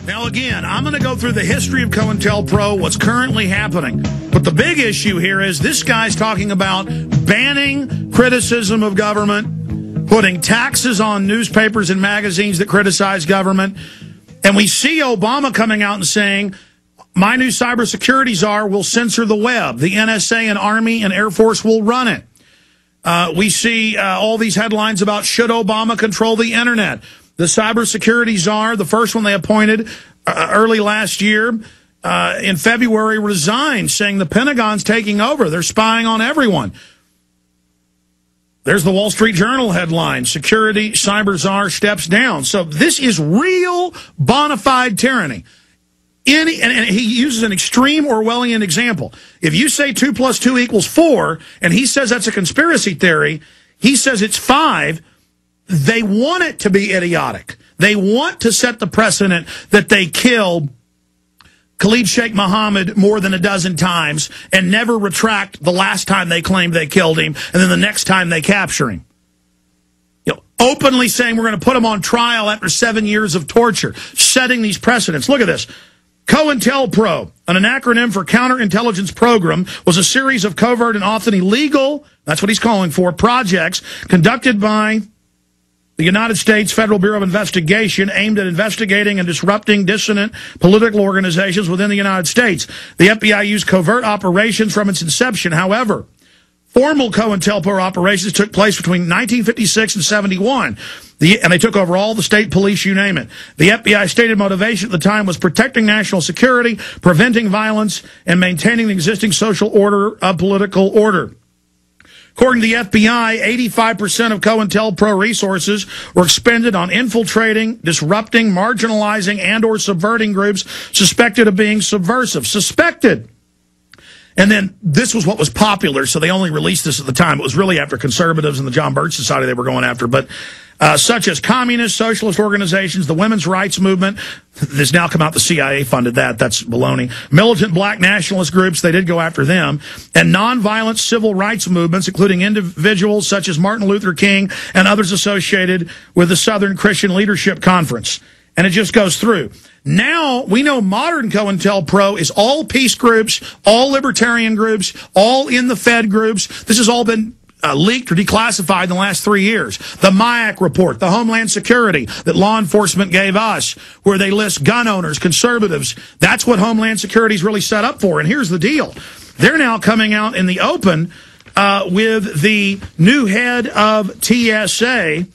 Now, again, I'm going to go through the history of COINTELPRO, what's currently happening. But the big issue here is this guy's talking about banning criticism of government, putting taxes on newspapers and magazines that criticize government. And we see Obama coming out and saying, my new cybersecurity czar will censor the web. The NSA and Army and Air Force will run it. We see all these headlines about should Obama control the internet. The cybersecurity czar, the first one they appointed early last year, in February, resigned, saying the Pentagon's taking over. They're spying on everyone. There's the Wall Street Journal headline, security cyber czar steps down. So this is real bona fide tyranny. And he uses an extreme Orwellian example. If you say 2 + 2 = 4, and he says that's a conspiracy theory, he says it's 5, they want it to be idiotic. They want to set the precedent that they killed Khalid Sheikh Mohammed more than a dozen times and never retract the last time they claimed they killed him, and then the next time they capture him. You know, openly saying we're going to put him on trial after 7 years of torture, setting these precedents. Look at this. COINTELPRO, an acronym for Counterintelligence Program, was a series of covert and often illegal, that's what he's calling for, projects conducted by the United States Federal Bureau of Investigation aimed at investigating and disrupting dissident political organizations within the United States. The FBI used covert operations from its inception. However, formal COINTELPRO operations took place between 1956 and 71, and they took over all the state police, you name it. The FBI stated motivation at the time was protecting national security, preventing violence, and maintaining the existing social order of political order. According to the FBI, 85% of COINTELPRO resources were expended on infiltrating, disrupting, marginalizing, and or subverting groups suspected of being subversive. Suspected. And then this was what was popular, so they only released this at the time. It was really after conservatives and the John Birch Society they were going after. But such as communist, socialist organizations, the women's rights movement. This now come out the CIA funded that. That's baloney. Militant black nationalist groups, they did go after them. And nonviolent civil rights movements, including individuals such as Martin Luther King and others associated with the Southern Christian Leadership Conference. And it just goes through. Now, we know modern COINTELPRO is all peace groups, all libertarian groups, all in the Fed groups. This has all been leaked or declassified in the last 3 years. The MIAC report, the Homeland Security that law enforcement gave us, where they list gun owners, conservatives. That's what Homeland Security is really set up for. And here's the deal. They're now coming out in the open with the new head of TSA. In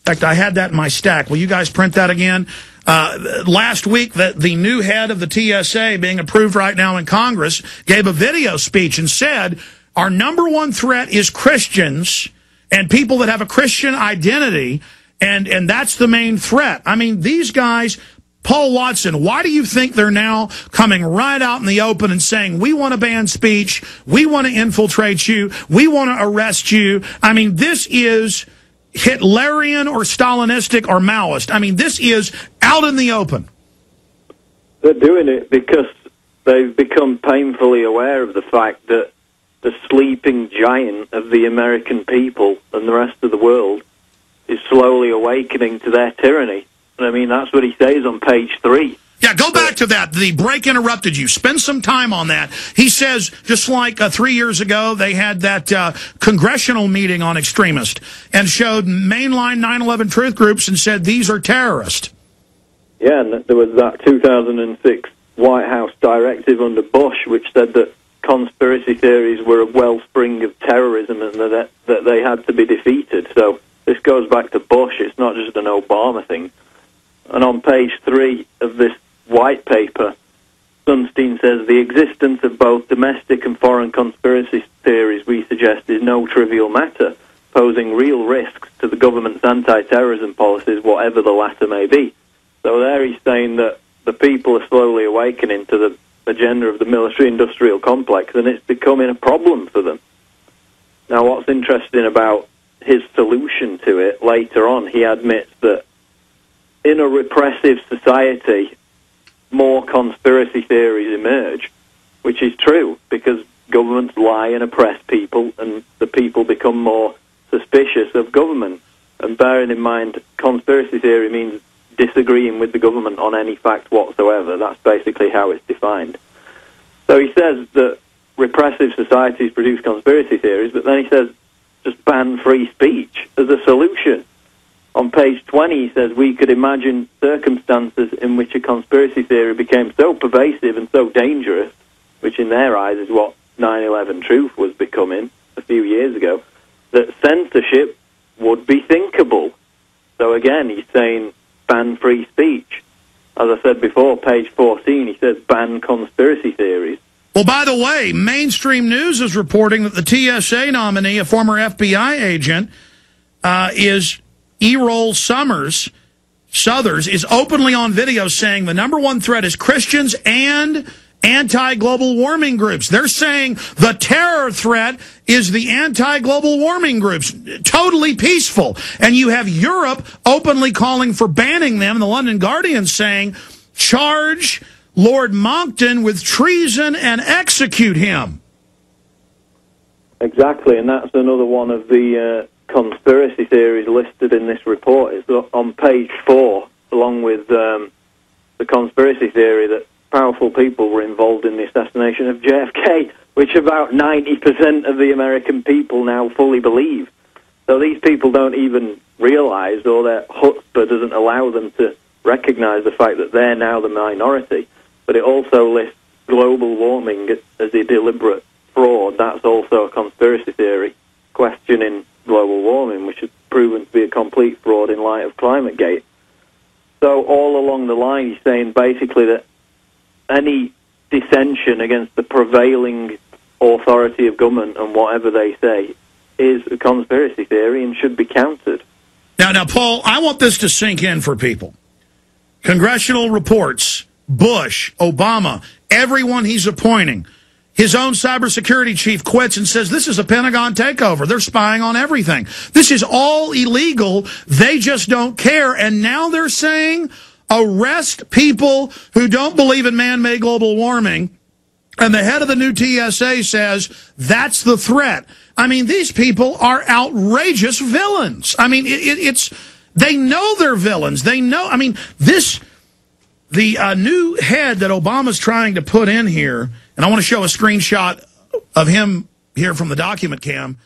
fact, I had that in my stack. Will you guys print that again? Last week, the new head of the TSA, being approved right now in Congress, gave a video speech and said, our number one threat is Christians and people that have a Christian identity, and that's the main threat. I mean, these guys, Paul Watson, why do you think they're now coming right out in the open and saying, we want to ban speech, we want to infiltrate you, we want to arrest you? I mean, this is Hitlerian or Stalinistic or Maoist. I mean, this is out in the open. They're doing it because they've become painfully aware of the fact that the sleeping giant of the American people and the rest of the world is slowly awakening to their tyranny. And I mean, that's what he says on page 3. Yeah, go back to that. The break interrupted you. Spend some time on that. He says, just like 3 years ago, they had that congressional meeting on extremists and showed mainline 9/11 truth groups and said, these are terrorists. Yeah, and there was that 2006 White House directive under Bush, which said that conspiracy theories were a wellspring of terrorism and that they had to be defeated. So this goes back to Bush. It's not just an Obama thing. And on page 3 of this white paper, Sunstein says, the existence of both domestic and foreign conspiracy theories, we suggest, is no trivial matter, posing real risks to the government's anti-terrorism policies, whatever the latter may be. So there he's saying that the people are slowly awakening to the agenda of the military-industrial complex, and it's becoming a problem for them. Now, what's interesting about his solution to it, later on, he admits that in a repressive society, more conspiracy theories emerge, which is true, because governments lie and oppress people, and the people become more suspicious of government. And bearing in mind, conspiracy theory means disagreeing with the government on any fact whatsoever. That's basically how it's defined. So he says that repressive societies produce conspiracy theories, but then he says just ban free speech as a solution. On page 20, he says we could imagine circumstances in which a conspiracy theory became so pervasive and so dangerous, which in their eyes is what 9/11 Truth was becoming a few years ago, that censorship would be thinkable. So again, he's saying ban free speech. As I said before, page 14, he says ban conspiracy theories. Well, by the way, mainstream news is reporting that the TSA nominee, a former FBI agent, is Errol Suthers, is openly on video saying the number one threat is Christians and anti-global warming groups. They're saying the terror threat is the anti-global warming groups. Totally peaceful. And you have Europe openly calling for banning them. The London Guardian saying, charge Lord Monckton with treason and execute him. Exactly, and that's another one of the conspiracy theories listed in this report. It's on page 4, along with the conspiracy theory that powerful people were involved in the assassination of JFK, which about 90% of the American people now fully believe. So these people don't even realize, or their chutzpah doesn't allow them to recognize the fact that they're now the minority. But it also lists global warming as a deliberate fraud. That's also a conspiracy theory, questioning global warming, which has proven to be a complete fraud in light of ClimateGate. So all along the line, he's saying basically that any dissension against the prevailing authority of government and whatever they say is a conspiracy theory and should be countered. Now, Paul, I want this to sink in for people. Congressional reports, Bush, Obama, everyone he's appointing. His own cybersecurity chief quits and says this is a Pentagon takeover. They're spying on everything. This is all illegal. They just don't care. And now they're saying arrest people who don't believe in man-made global warming. And the head of the new TSA says that's the threat. I mean, these people are outrageous villains. I mean, they know they're villains. They know. I mean, the new head that Obama's trying to put in here, and I want to show a screenshot of him here from the document cam.